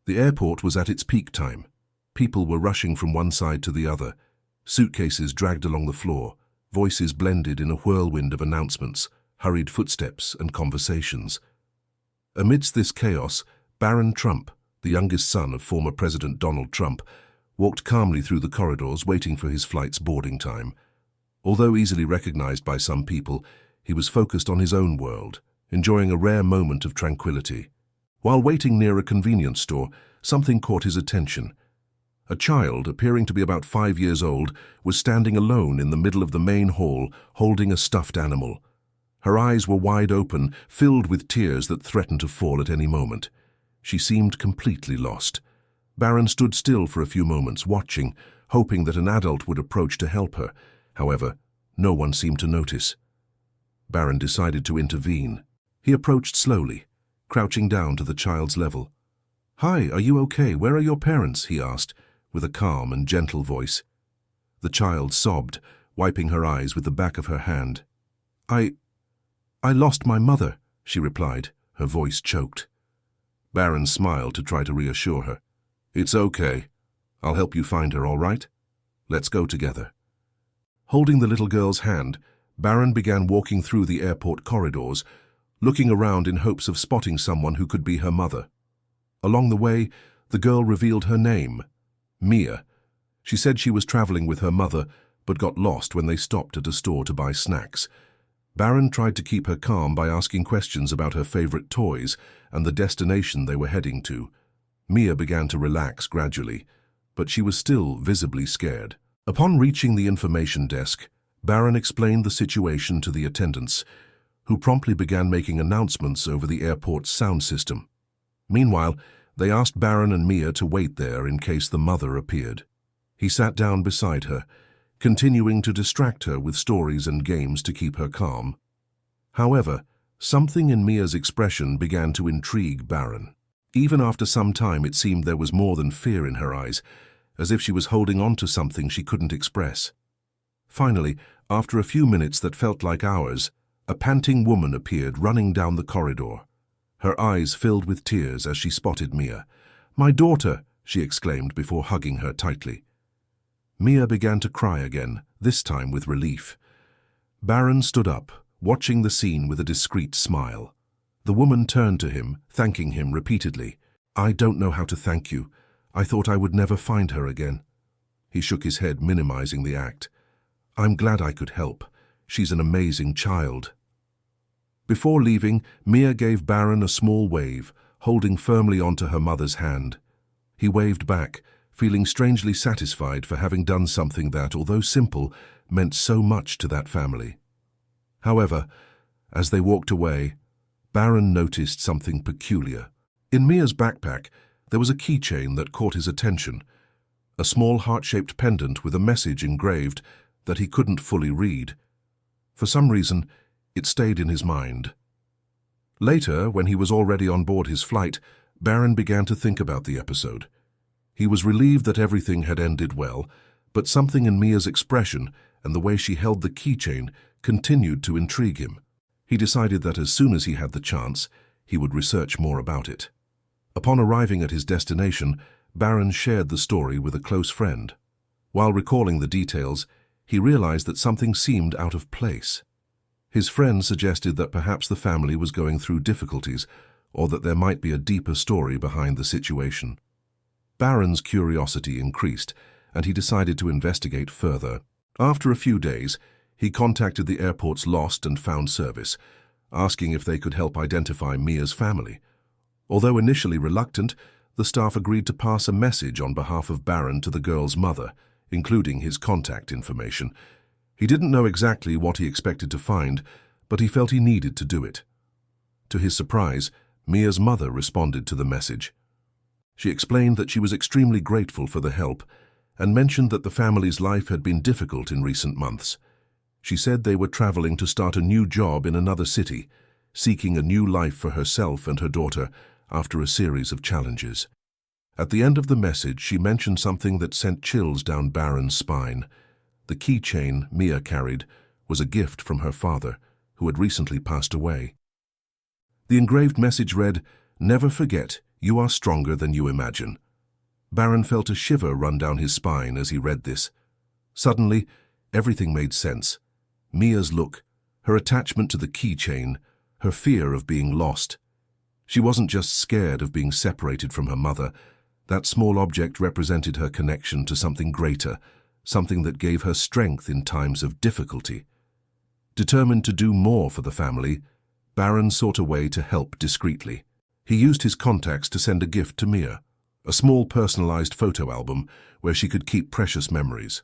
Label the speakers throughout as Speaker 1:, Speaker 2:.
Speaker 1: The airport was at its peak time. People were rushing from one side to the other. Suitcases dragged along the floor. Voices blended in a whirlwind of announcements, hurried footsteps and conversations. Amidst this chaos, Barron Trump, the youngest son of former President Donald Trump, walked calmly through the corridors waiting for his flight's boarding time. Although easily recognized by some people, he was focused on his own world, enjoying a rare moment of tranquility. While waiting near a convenience store, something caught his attention. A child, appearing to be about 5 years old, was standing alone in the middle of the main hall, holding a stuffed animal. Her eyes were wide open, filled with tears that threatened to fall at any moment. She seemed completely lost. Barron stood still for a few moments, watching, hoping that an adult would approach to help her. However, no one seemed to notice. Barron decided to intervene. He approached slowly, crouching down to the child's level. "Hi, are you okay? Where are your parents?" he asked, with a calm and gentle voice. The child sobbed, wiping her eyes with the back of her hand. I lost my mother," she replied, her voice choked. Barron smiled to try to reassure her. "It's okay. I'll help you find her, all right? Let's go together." Holding the little girl's hand, Barron began walking through the airport corridors, looking around in hopes of spotting someone who could be her mother. Along the way, the girl revealed her name, Mia. She said she was traveling with her mother, but got lost when they stopped at a store to buy snacks. Barron tried to keep her calm by asking questions about her favorite toys and the destination they were heading to. Mia began to relax gradually, but she was still visibly scared. Upon reaching the information desk, Barron explained the situation to the attendants, who promptly began making announcements over the airport's sound system. Meanwhile, they asked Barron and Mia to wait there in case the mother appeared. He sat down beside her, continuing to distract her with stories and games to keep her calm. However, something in Mia's expression began to intrigue Barron. Even after some time, it seemed there was more than fear in her eyes, as if she was holding on to something she couldn't express. Finally, after a few minutes that felt like hours, a panting woman appeared running down the corridor. Her eyes filled with tears as she spotted Mia. "My daughter!" she exclaimed before hugging her tightly. Mia began to cry again, this time with relief. Barron stood up, watching the scene with a discreet smile. The woman turned to him, thanking him repeatedly. "I don't know how to thank you. I thought I would never find her again." He shook his head, minimizing the act. "I'm glad I could help. She's an amazing child." Before leaving, Mia gave Barron a small wave, holding firmly onto her mother's hand. He waved back, feeling strangely satisfied for having done something that, although simple, meant so much to that family. However, as they walked away, Barron noticed something peculiar. In Mia's backpack, there was a keychain that caught his attention, a small heart-shaped pendant with a message engraved that he couldn't fully read. For some reason, it stayed in his mind. Later, when he was already on board his flight, Barron began to think about the episode. He was relieved that everything had ended well, but something in Mia's expression and the way she held the keychain continued to intrigue him. He decided that as soon as he had the chance, he would research more about it. Upon arriving at his destination, Barron shared the story with a close friend. While recalling the details, he realized that something seemed out of place. His friend suggested that perhaps the family was going through difficulties, or that there might be a deeper story behind the situation. Barron's curiosity increased, and he decided to investigate further. After a few days, he contacted the airport's Lost and Found service, asking if they could help identify Mia's family. Although initially reluctant, the staff agreed to pass a message on behalf of Barron to the girl's mother, including his contact information. He didn't know exactly what he expected to find, but he felt he needed to do it. To his surprise, Mia's mother responded to the message. She explained that she was extremely grateful for the help and mentioned that the family's life had been difficult in recent months. She said they were traveling to start a new job in another city, seeking a new life for herself and her daughter after a series of challenges. At the end of the message, she mentioned something that sent chills down Barron's spine. The keychain Mia carried was a gift from her father, who had recently passed away. The engraved message read, "Never forget, You are stronger than you imagine. Barron felt a shiver run down his spine as he read this. Suddenly, everything made sense. Mia's look, her attachment to the keychain, her fear of being lost. She wasn't just scared of being separated from her mother. That small object represented her connection to something greater, something that gave her strength in times of difficulty. Determined to do more for the family, Barron sought a way to help discreetly. He used his contacts to send a gift to Mia, a small personalized photo album where she could keep precious memories.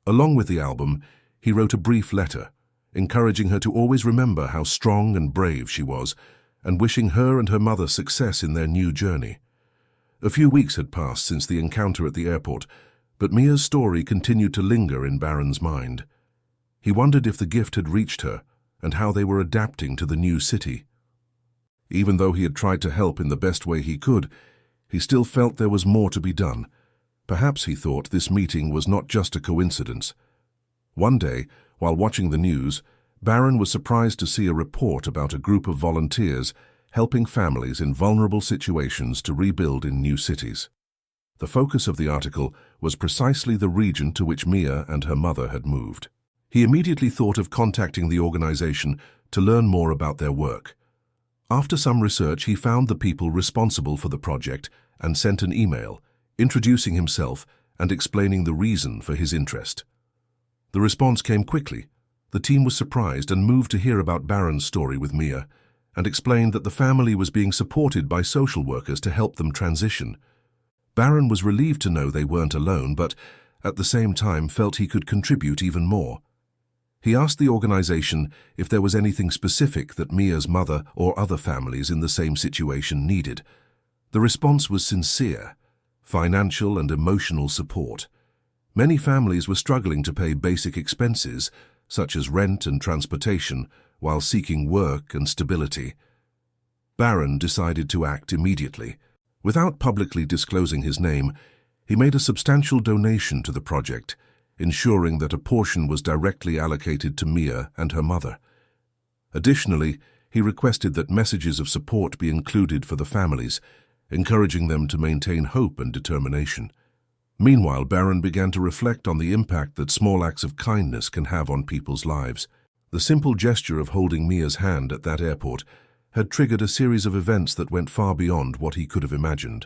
Speaker 1: Along with the album, he wrote a brief letter, encouraging her to always remember how strong and brave she was, and wishing her and her mother success in their new journey. A few weeks had passed since the encounter at the airport, but Mia's story continued to linger in Barron's mind. He wondered if the gift had reached her, and how they were adapting to the new city. Even though he had tried to help in the best way he could, he still felt there was more to be done. Perhaps he thought this meeting was not just a coincidence. One day, while watching the news, Barron was surprised to see a report about a group of volunteers helping families in vulnerable situations to rebuild in new cities. The focus of the article was precisely the region to which Mia and her mother had moved. He immediately thought of contacting the organization to learn more about their work. After some research, he found the people responsible for the project and sent an email, introducing himself and explaining the reason for his interest. The response came quickly. The team was surprised and moved to hear about Barron's story with Mia, and explained that the family was being supported by social workers to help them transition. Barron was relieved to know they weren't alone, but at the same time felt he could contribute even more. He asked the organization if there was anything specific that Mia's mother or other families in the same situation needed. The response was sincere: financial and emotional support. Many families were struggling to pay basic expenses, such as rent and transportation, while seeking work and stability. Barron decided to act immediately. Without publicly disclosing his name, he made a substantial donation to the project, ensuring that a portion was directly allocated to Mia and her mother. Additionally, he requested that messages of support be included for the families, encouraging them to maintain hope and determination. Meanwhile, Barron began to reflect on the impact that small acts of kindness can have on people's lives. The simple gesture of holding Mia's hand at that airport had triggered a series of events that went far beyond what he could have imagined.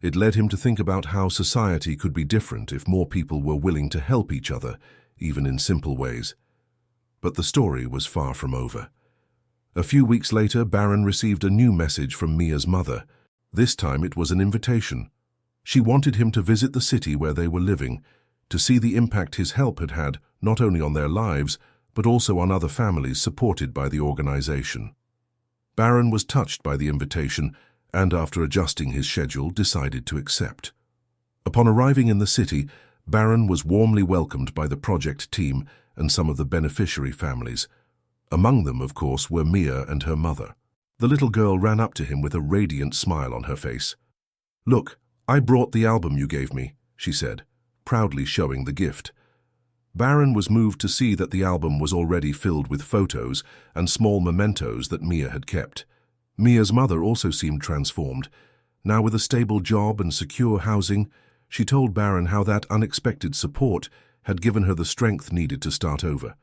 Speaker 1: It led him to think about how society could be different if more people were willing to help each other, even in simple ways. But the story was far from over. A few weeks later, Barron received a new message from Mia's mother. This time it was an invitation. She wanted him to visit the city where they were living, to see the impact his help had had not only on their lives, but also on other families supported by the organization. Barron was touched by the invitation, and after adjusting his schedule, decided to accept. Upon arriving in the city, Barron was warmly welcomed by the project team and some of the beneficiary families. Among them, of course, were Mia and her mother. The little girl ran up to him with a radiant smile on her face. "Look, I brought the album you gave me," she said, proudly showing the gift. Barron was moved to see that the album was already filled with photos and small mementos that Mia had kept. Mia's mother also seemed transformed. Now with a stable job and secure housing, she told Barron how that unexpected support had given her the strength needed to start over.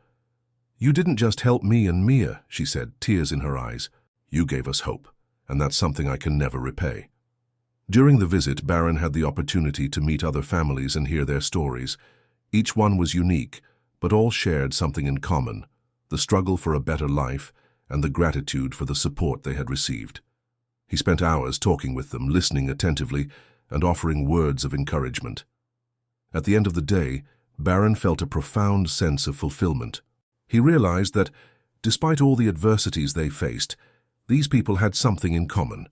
Speaker 1: "You didn't just help me and Mia," she said, tears in her eyes. "You gave us hope, and that's something I can never repay." During the visit, Barron had the opportunity to meet other families and hear their stories. Each one was unique, but all shared something in common: the struggle for a better life and the gratitude for the support they had received. He spent hours talking with them, listening attentively and offering words of encouragement. At the end of the day, Barron felt a profound sense of fulfillment. He realized that, despite all the adversities they faced, these people had something in common: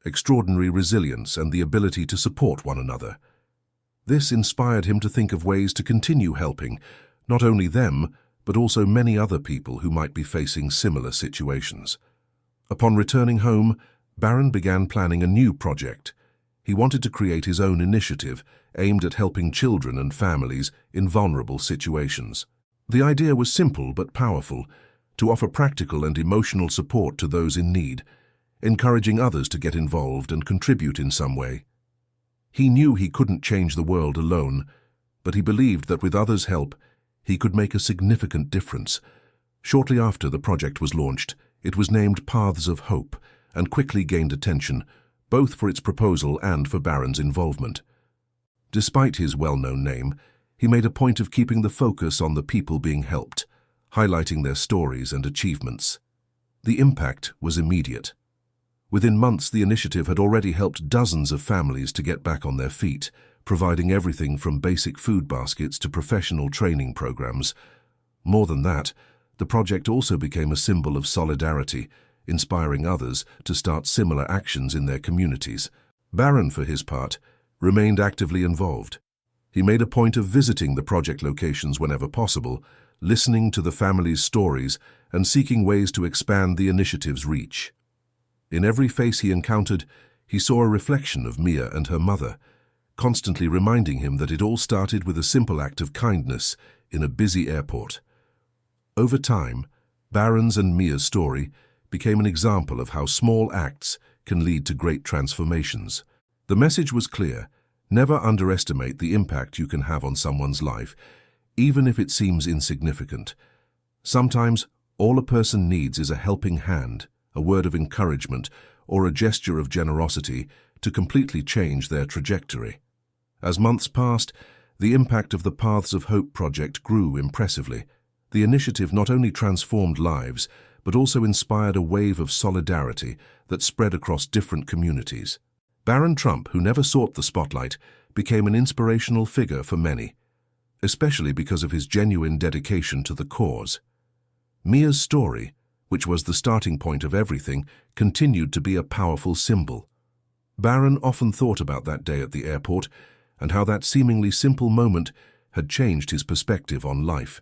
Speaker 1: extraordinary resilience and the ability to support one another. This inspired him to think of ways to continue helping, not only them, but also many other people who might be facing similar situations. Upon returning home, Barron began planning a new project. He wanted to create his own initiative aimed at helping children and families in vulnerable situations. The idea was simple but powerful: to offer practical and emotional support to those in need. encouraging others to get involved and contribute in some way. He knew he couldn't change the world alone, but he believed that with others' help, he could make a significant difference. Shortly after the project was launched, it was named Paths of Hope and quickly gained attention, both for its proposal and for Barron's involvement. Despite his well-known name, he made a point of keeping the focus on the people being helped, highlighting their stories and achievements. The impact was immediate. Within months, the initiative had already helped dozens of families to get back on their feet, providing everything from basic food baskets to professional training programs. More than that, the project also became a symbol of solidarity, inspiring others to start similar actions in their communities. Barron, for his part, remained actively involved. He made a point of visiting the project locations whenever possible, listening to the families' stories and seeking ways to expand the initiative's reach. In every face he encountered, he saw a reflection of Mia and her mother, constantly reminding him that it all started with a simple act of kindness in a busy airport. Over time, Barron's and Mia's story became an example of how small acts can lead to great transformations. The message was clear: never underestimate the impact you can have on someone's life, even if it seems insignificant. Sometimes, all a person needs is a helping hand, a word of encouragement, or a gesture of generosity to completely change their trajectory. As months passed, the impact of the Paths of Hope project grew impressively. The initiative not only transformed lives, but also inspired a wave of solidarity that spread across different communities. Barron Trump, who never sought the spotlight, became an inspirational figure for many, especially because of his genuine dedication to the cause. Mia's story, which was the starting point of everything, continued to be a powerful symbol. Barron often thought about that day at the airport and how that seemingly simple moment had changed his perspective on life.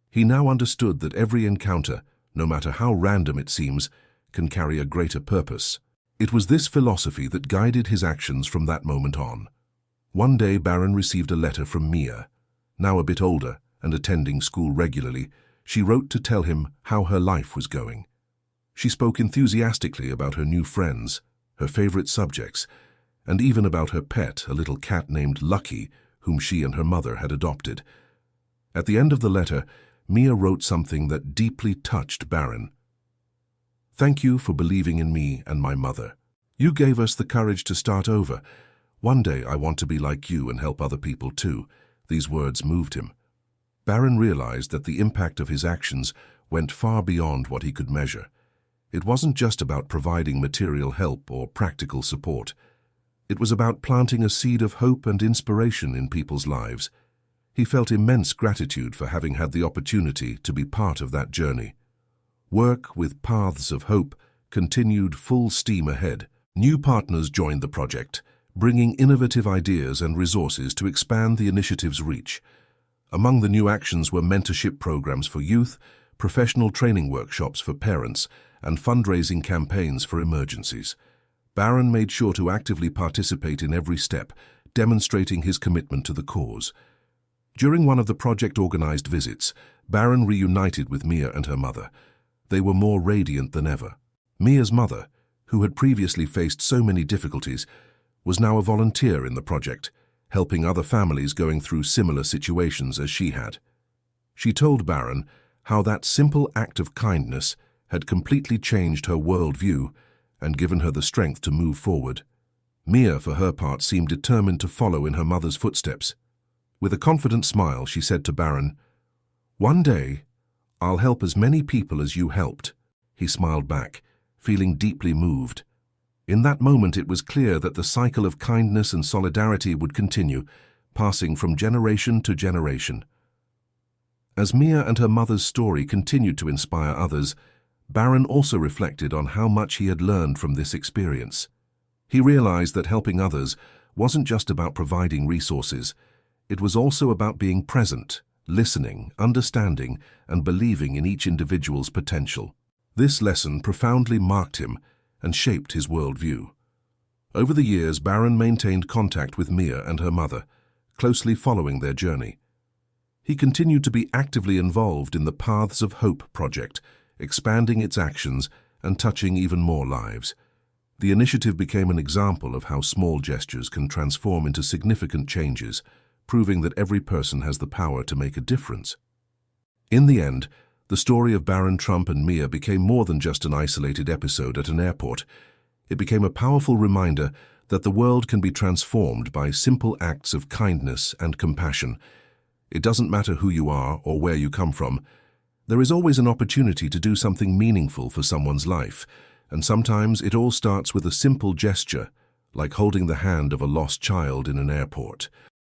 Speaker 1: He now understood that every encounter, no matter how random it seems, can carry a greater purpose. It was this philosophy that guided his actions from that moment on. One day, Barron received a letter from Mia. Now a bit older and attending school regularly, she wrote to tell him how her life was going. She spoke enthusiastically about her new friends, her favorite subjects, and even about her pet, a little cat named Lucky, whom she and her mother had adopted. At the end of the letter, Mia wrote something that deeply touched Barron. "Thank you for believing in me and my mother. You gave us the courage to start over. One day I want to be like you and help other people too." These words moved him. Barron realized that the impact of his actions went far beyond what he could measure. It wasn't just about providing material help or practical support. It was about planting a seed of hope and inspiration in people's lives. He felt immense gratitude for having had the opportunity to be part of that journey. Work with Paths of Hope continued full steam ahead. New partners joined the project, bringing innovative ideas and resources to expand the initiative's reach. Among the new actions were mentorship programs for youth, professional training workshops for parents, and fundraising campaigns for emergencies. Barron made sure to actively participate in every step, demonstrating his commitment to the cause. During one of the project-organized visits, Barron reunited with Mia and her mother. They were more radiant than ever. Mia's mother, who had previously faced so many difficulties, was now a volunteer in the project, helping other families going through similar situations as she had. She told Barron how that simple act of kindness had completely changed her worldview and given her the strength to move forward. Mia, for her part, seemed determined to follow in her mother's footsteps. With a confident smile, she said to Barron, "One day, I'll help as many people as you helped." He smiled back, feeling deeply moved. In that moment, it was clear that the cycle of kindness and solidarity would continue, passing from generation to generation. As Mia and her mother's story continued to inspire others, Barron also reflected on how much he had learned from this experience. He realized that helping others wasn't just about providing resources. It was also about being present, listening, understanding, and believing in each individual's potential. This lesson profoundly marked him and shaped his worldview. Over the years, Barron maintained contact with Mia and her mother, closely following their journey. He continued to be actively involved in the Paths of Hope project, expanding its actions and touching even more lives. The initiative became an example of how small gestures can transform into significant changes, proving that every person has the power to make a difference. In the end, the story of Barron Trump and Mia became more than just an isolated episode at an airport. It became a powerful reminder that the world can be transformed by simple acts of kindness and compassion. It doesn't matter who you are or where you come from. There is always an opportunity to do something meaningful for someone's life, and sometimes it all starts with a simple gesture, like holding the hand of a lost child in an airport.